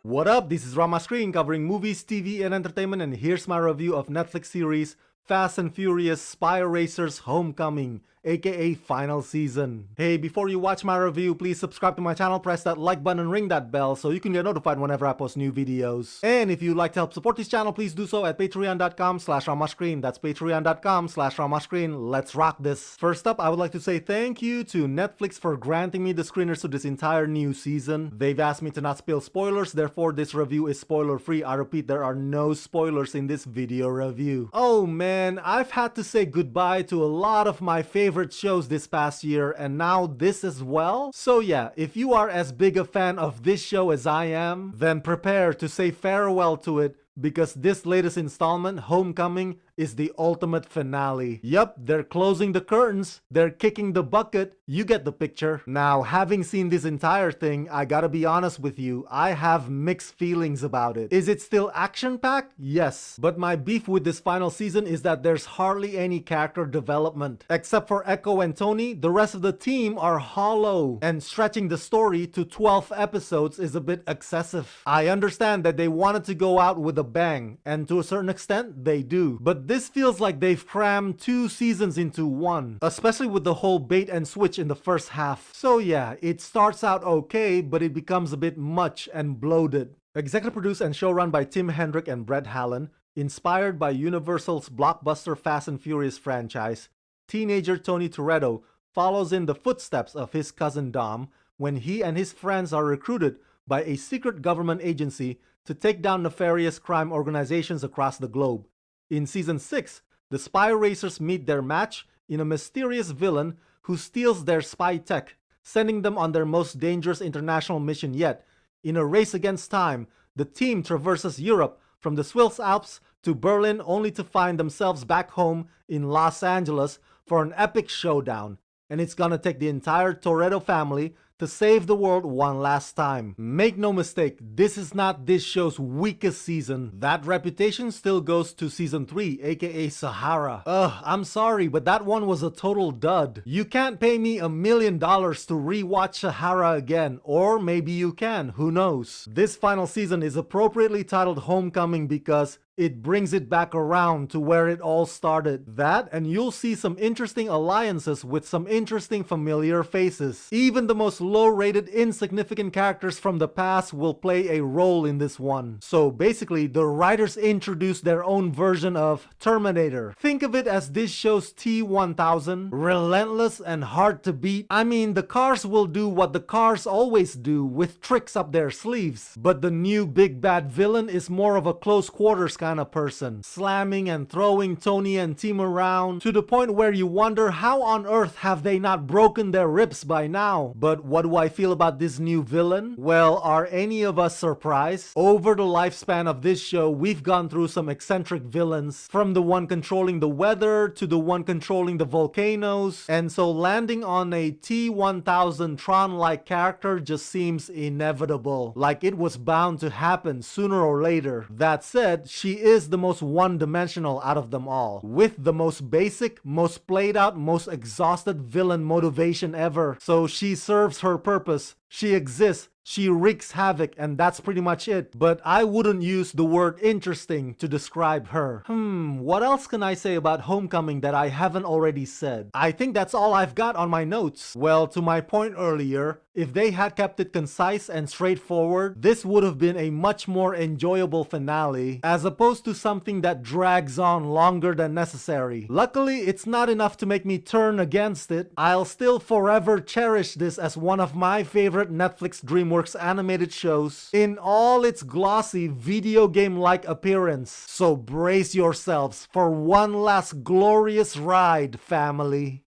What up? This is Rama Screen covering movies, TV, and entertainment, and here's my review of Netflix series Fast and Furious Spy Racers Homecoming, aka Final Season. Hey, before you watch my review, please subscribe to my channel, press that like button and ring that bell so you can get notified whenever I post new videos. And if you'd like to help support this channel, please do so at patreon.com/ramascreen. That's patreon.com/ramascreen. Let's rock this. First up, I would like to say thank you to Netflix for granting me the screeners to this entire new season. They've asked me to not spill spoilers, therefore this review is spoiler free. I repeat, there are no spoilers in this video review. Oh man, I've had to say goodbye to a lot of my favorite shows this past year, and now this as well. So yeah, if you are as big a fan of this show as I am, then prepare to say farewell to it, because this latest installment, Homecoming, is the ultimate finale. Yup, they're closing the curtains, they're kicking the bucket, you get the picture. Now, having seen this entire thing, I gotta be honest with you, I have mixed feelings about it. Is it still action-packed? Yes. But my beef with this final season is that there's hardly any character development. Except for Echo and Tony, the rest of the team are hollow, and stretching the story to 12 episodes is a bit excessive. I understand that they wanted to go out with a bang, and to a certain extent, they do. But this feels like they've crammed 2 seasons into one, especially with the whole bait and switch in the first half. So yeah, it starts out okay, but it becomes a bit much and bloated. Executive produced and showrun by Tim Hendrick and Brett Hallen, inspired by Universal's blockbuster Fast and Furious franchise, teenager Tony Toretto follows in the footsteps of his cousin Dom when he and his friends are recruited by a secret government agency to take down nefarious crime organizations across the globe. In Season 6, the spy racers meet their match in a mysterious villain who steals their spy tech, sending them on their most dangerous international mission yet. In a race against time, the team traverses Europe from the Swiss Alps to Berlin, only to find themselves back home in Los Angeles for an epic showdown. And it's gonna take the entire Toretto family to save the world one last time. Make no mistake, this is not this show's weakest season. That reputation still goes to Season 3, aka Sahara. I'm sorry, but that one was a total dud. You can't pay me $1 million to rewatch Sahara again, or maybe you can, who knows. This final season is appropriately titled Homecoming because it brings it back around to where it all started. That, and you'll see some interesting alliances with some interesting familiar faces. Even the most low-rated, insignificant characters from the past will play a role in this one. So basically, the writers introduced their own version of Terminator. Think of it as this show's T-1000, relentless and hard to beat. I mean, the cars will do what the cars always do, with tricks up their sleeves. But the new big bad villain is more of a close quarters kind of person, slamming and throwing Tony and team around to the point where you wonder how on earth have they not broken their ribs by now. But what do I feel about this new villain? Well, are any of us surprised? Over the lifespan of this show, we've gone through some eccentric villains, from the one controlling the weather to the one controlling the volcanoes, and so landing on a T-1000 Tron-like character just seems inevitable, like it was bound to happen sooner or later. That said, she is the most one-dimensional out of them all, with the most basic, most played out, most exhausted villain motivation ever. So she serves her purpose, she exists, she wreaks havoc, and that's pretty much it. But I wouldn't use the word interesting to describe her. What else can I say about Homecoming that I haven't already said? I think that's all I've got on my notes. Well, to my point earlier, if they had kept it concise and straightforward, this would have been a much more enjoyable finale, as opposed to something that drags on longer than necessary. Luckily, it's not enough to make me turn against it. I'll still forever cherish this as one of my favorite Netflix Dreamworks animated shows in all its glossy video game-like appearance. So brace yourselves for one last glorious ride, family.